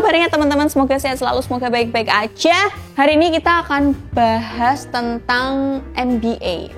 kabarnya teman-teman? Semoga sehat selalu, semoga baik-baik aja. Hari ini kita akan bahas tentang MBA,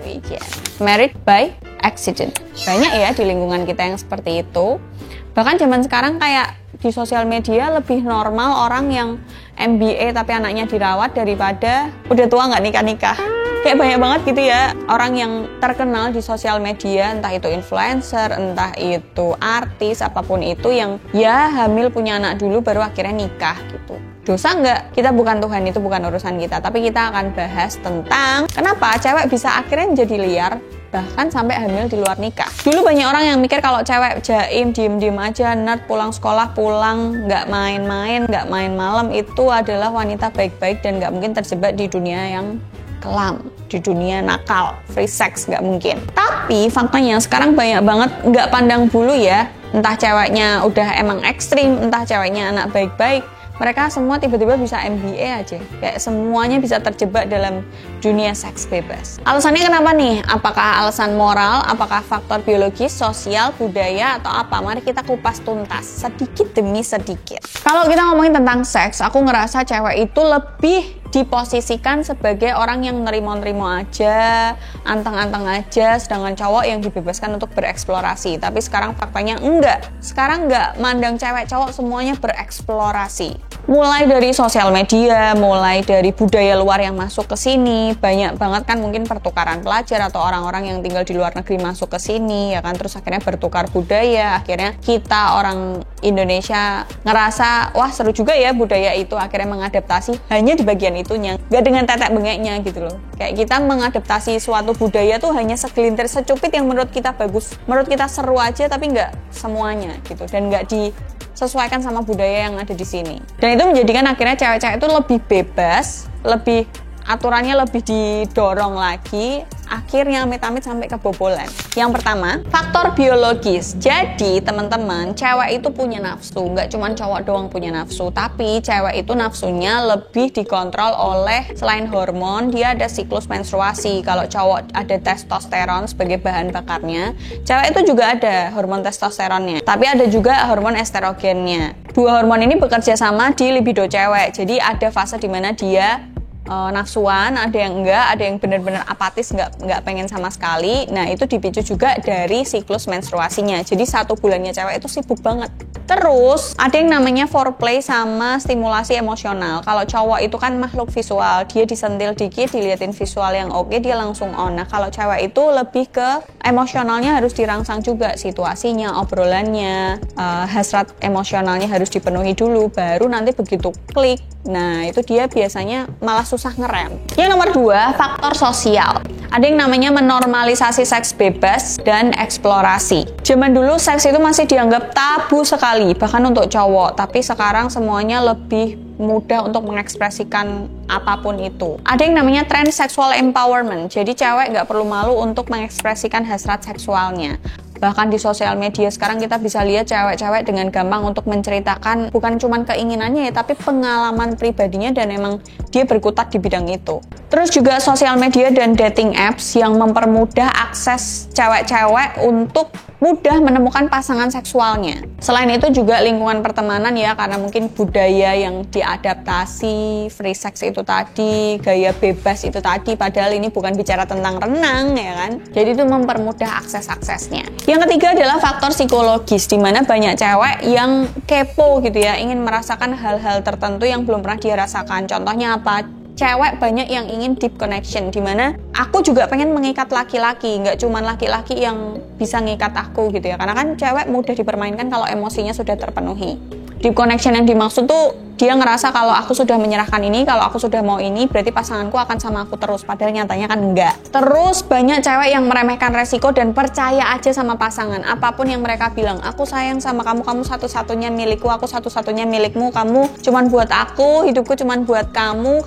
Married by Accident. Banyak ya di lingkungan kita yang seperti itu. Bahkan zaman sekarang kayak di sosial media lebih normal orang yang MBA tapi anaknya dirawat daripada udah tua nggak nikah-nikah. Kayak banyak banget gitu ya orang yang terkenal di sosial media, entah itu influencer, entah itu artis, apapun itu yang ya hamil punya anak dulu baru akhirnya nikah gitu. Dosa nggak? Kita bukan Tuhan, itu bukan urusan kita. Tapi kita akan bahas tentang kenapa cewek bisa akhirnya jadi liar, bahkan sampai hamil di luar nikah. Dulu banyak orang yang mikir kalau cewek jaim, diem-diem aja, nerd, pulang sekolah, pulang, nggak main-main, nggak main malam, itu adalah wanita baik-baik dan nggak mungkin terjebak di dunia yang kelam, di dunia nakal, free sex, nggak mungkin. Tapi faktanya sekarang banyak banget nggak pandang bulu ya, entah ceweknya udah emang ekstrim, entah ceweknya anak baik-baik, mereka semua tiba-tiba bisa MBA aja, kayak semuanya bisa terjebak dalam dunia seks bebas. Alasannya kenapa nih? Apakah alasan moral, apakah faktor biologis, sosial, budaya, atau apa? Mari kita kupas tuntas, sedikit demi sedikit. Kalau kita ngomongin tentang seks, aku ngerasa cewek itu lebih diposisikan sebagai orang yang nerimo-nerimo aja, anteng-anteng aja, sedangkan cowok yang dibebaskan untuk bereksplorasi. Tapi sekarang faktanya enggak. Sekarang enggak mandang cewek cowok semuanya bereksplorasi. Mulai dari sosial media, mulai dari budaya luar yang masuk ke sini, banyak banget kan mungkin pertukaran pelajar atau orang-orang yang tinggal di luar negeri masuk ke sini, ya kan, terus akhirnya bertukar budaya, akhirnya kita orang Indonesia ngerasa, wah seru juga ya budaya itu, akhirnya mengadaptasi hanya di bagian itunya, gak dengan tetek bengeknya gitu loh. Kayak kita mengadaptasi suatu budaya tuh hanya segelintir, secupit yang menurut kita bagus, menurut kita seru aja, tapi gak semuanya gitu, dan gak disesuaikan sama budaya yang ada di sini. Dan itu menjadikan akhirnya cewek-cewek itu lebih bebas, lebih aturannya lebih didorong lagi, akhirnya amit-amit sampai kebobolan. Yang pertama, faktor biologis. Jadi teman-teman, cewek itu punya nafsu, nggak cuma cowok doang punya nafsu, tapi cewek itu nafsunya lebih dikontrol oleh, selain hormon, dia ada siklus menstruasi. Kalau cowok ada testosteron sebagai bahan bakarnya, cewek itu juga ada hormon testosteronnya, tapi ada juga hormon estrogennya. Dua hormon ini bekerja sama di libido cewek, jadi ada fase dimana dia nafsuan, ada yang enggak, ada yang benar-benar apatis, enggak pengen sama sekali. Nah, itu dipicu juga dari siklus menstruasinya. Jadi 1 bulannya cewek itu sibuk banget. Terus ada yang namanya foreplay sama stimulasi emosional. Kalau cowok itu kan makhluk visual, dia disentil dikit, diliatin visual yang oke, dia langsung on. Nah, kalau cewek itu lebih ke emosionalnya harus dirangsang juga, situasinya, obrolannya, hasrat emosionalnya harus dipenuhi dulu, baru nanti begitu klik, nah itu dia biasanya malah susah ngerem. Yang nomor 2, faktor sosial. Ada yang namanya menormalisasi seks bebas dan eksplorasi. Zaman dulu seks itu masih dianggap tabu sekali, bahkan untuk cowok. Tapi sekarang semuanya lebih mudah untuk mengekspresikan apapun itu. Ada yang namanya tren sexual empowerment. Jadi cewek nggak perlu malu untuk mengekspresikan hasrat seksualnya. Bahkan di sosial media sekarang kita bisa lihat cewek-cewek dengan gampang untuk menceritakan bukan cuma keinginannya ya, tapi pengalaman pribadinya dan emang dia berkutat di bidang itu. Terus juga sosial media dan dating apps yang mempermudah akses cewek-cewek untuk mudah menemukan pasangan seksualnya. Selain itu juga lingkungan pertemanan ya, karena mungkin budaya yang diadaptasi, free sex itu tadi, gaya bebas itu tadi, padahal ini bukan bicara tentang renang ya kan. Jadi itu mempermudah akses-aksesnya. Yang ketiga adalah faktor psikologis, di mana banyak cewek yang kepo gitu ya, ingin merasakan hal-hal tertentu yang belum pernah dia rasakan. Contohnya apa? Cewek banyak yang ingin deep connection, di mana aku juga pengen mengikat laki-laki, nggak cuma laki-laki yang bisa ngikat aku gitu ya, karena kan cewek mudah dipermainkan kalau emosinya sudah terpenuhi. Deep connection yang dimaksud tuh dia ngerasa kalau aku sudah menyerahkan ini, kalau aku sudah mau ini, berarti pasanganku akan sama aku terus, padahal nyatanya kan enggak. Terus banyak cewek yang meremehkan resiko dan percaya aja sama pasangan, apapun yang mereka bilang, aku sayang sama kamu, kamu satu-satunya milikku, aku satu-satunya milikmu, kamu cuman buat aku, hidupku cuman buat kamu,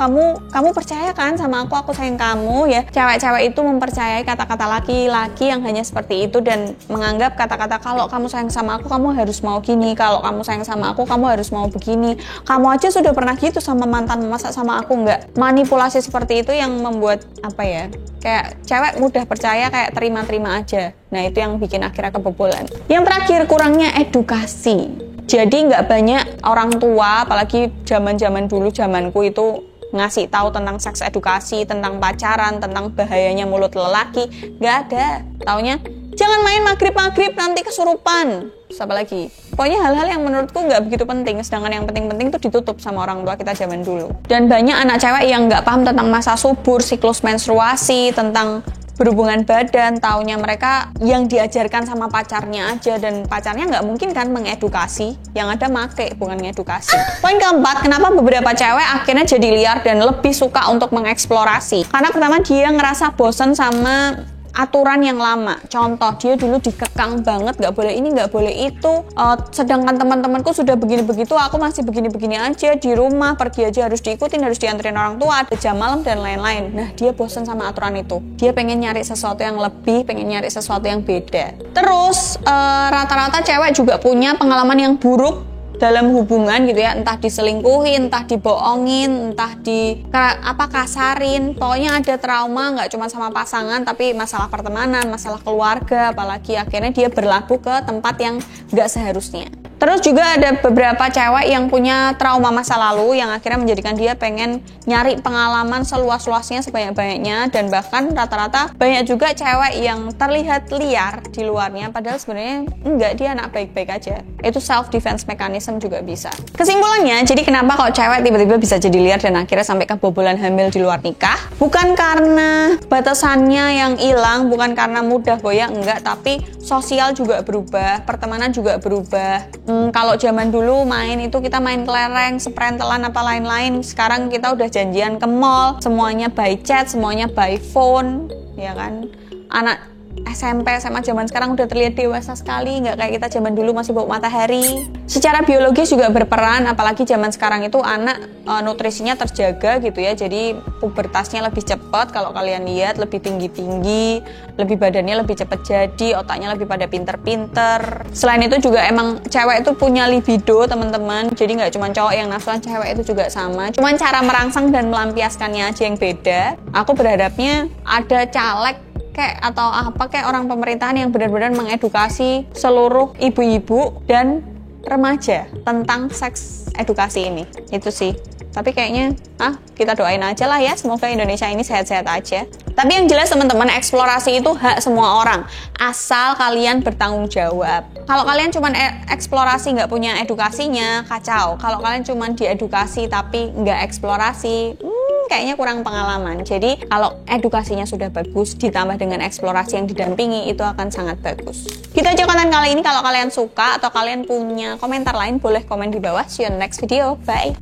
kamu percaya kan sama aku sayang kamu ya. Cewek-cewek itu mempercayai kata-kata laki-laki yang hanya seperti itu dan menganggap kata-kata kalau kamu sayang sama aku, kamu harus mau gini, kalau kamu sayang sama aku, kamu harus mau begini, kamu aja sudah pernah gitu sama mantan, masa sama aku enggak. Manipulasi seperti itu yang membuat apa ya, kayak cewek mudah percaya, kayak terima-terima aja. Nah itu yang bikin akhirnya kebobolan. Yang terakhir, kurangnya edukasi. Jadi nggak banyak orang tua, apalagi zaman-zaman dulu, zamanku itu ngasih tahu tentang seks edukasi, tentang pacaran, tentang bahayanya mulut lelaki. Nggak ada. Taunya, jangan main maghrib-maghrib nanti kesurupan. Terus apa lagi? Pokoknya hal-hal yang menurutku nggak begitu penting, sedangkan yang penting-penting itu ditutup sama orang tua kita zaman dulu. Dan banyak anak cewek yang nggak paham tentang masa subur, siklus menstruasi, tentang berhubungan badan, taunya mereka yang diajarkan sama pacarnya aja, dan pacarnya nggak mungkin kan mengedukasi, yang ada make, bukan ngedukasi. Poin keempat, kenapa beberapa cewek akhirnya jadi liar dan lebih suka untuk mengeksplorasi? Karena pertama dia ngerasa bosen sama aturan yang lama. Contoh, dia dulu dikekang banget, nggak boleh ini, nggak boleh itu. Sedangkan teman-temanku sudah begini begitu, aku masih begini-begini aja di rumah, pergi aja harus diikutin, harus dianterin orang tua, ada jam malam dan lain-lain. Nah, dia bosan sama aturan itu. Dia pengen nyari sesuatu yang lebih, pengen nyari sesuatu yang beda. Terus rata-rata cewek juga punya pengalaman yang buruk dalam hubungan gitu ya, entah diselingkuhin, entah dibohongin, entah kasarin, pokoknya ada trauma, nggak cuma sama pasangan tapi masalah pertemanan, masalah keluarga, apalagi akhirnya dia berlabuh ke tempat yang nggak seharusnya. Terus juga ada beberapa cewek yang punya trauma masa lalu yang akhirnya menjadikan dia pengen nyari pengalaman seluas-luasnya, sebanyak-banyaknya, dan bahkan rata-rata banyak juga cewek yang terlihat liar di luarnya padahal sebenarnya enggak, dia anak baik-baik aja. Itu self defense mechanism juga bisa. Kesimpulannya, jadi kenapa kalau cewek tiba-tiba bisa jadi liar dan akhirnya sampai kebobolan hamil di luar nikah? Bukan karena batasannya yang hilang, bukan karena mudah boya, enggak, tapi sosial juga berubah, pertemanan juga berubah. Kalau zaman dulu main itu kita main kelereng, sprentelan apa lain-lain. Sekarang kita udah janjian ke mall, semuanya by chat, semuanya by phone, ya kan? Anak SMP, SMA zaman sekarang udah terlihat dewasa sekali, nggak kayak kita zaman dulu masih bau matahari. Secara biologis juga berperan, apalagi zaman sekarang itu anak nutrisinya terjaga gitu ya, jadi pubertasnya lebih cepat. Kalau kalian lihat lebih tinggi-tinggi, lebih badannya lebih cepat jadi, otaknya lebih pada pinter-pinter. Selain itu juga emang cewek itu punya libido teman-teman, jadi nggak cuma cowok yang nafsuan, cewek itu juga sama. Cuman cara merangsang dan melampiaskannya aja yang beda. Aku berharapnya ada caleg kayak atau apa kayak orang pemerintahan yang benar-benar mengedukasi seluruh ibu-ibu dan remaja tentang seks edukasi ini. Itu sih. Tapi kayaknya kita doain aja lah ya, semoga Indonesia ini sehat-sehat aja. Tapi yang jelas teman-teman, eksplorasi itu hak semua orang, asal kalian bertanggung jawab. Kalau kalian cuma eksplorasi nggak punya edukasinya, kacau. Kalau kalian cuma diedukasi tapi nggak eksplorasi, kayaknya kurang pengalaman. Jadi kalau edukasinya sudah bagus ditambah dengan eksplorasi yang didampingi, itu akan sangat bagus. Gitu aja konten kali ini. Kalau kalian suka atau kalian punya komentar lain, boleh komen di bawah. See you in the next video. Bye.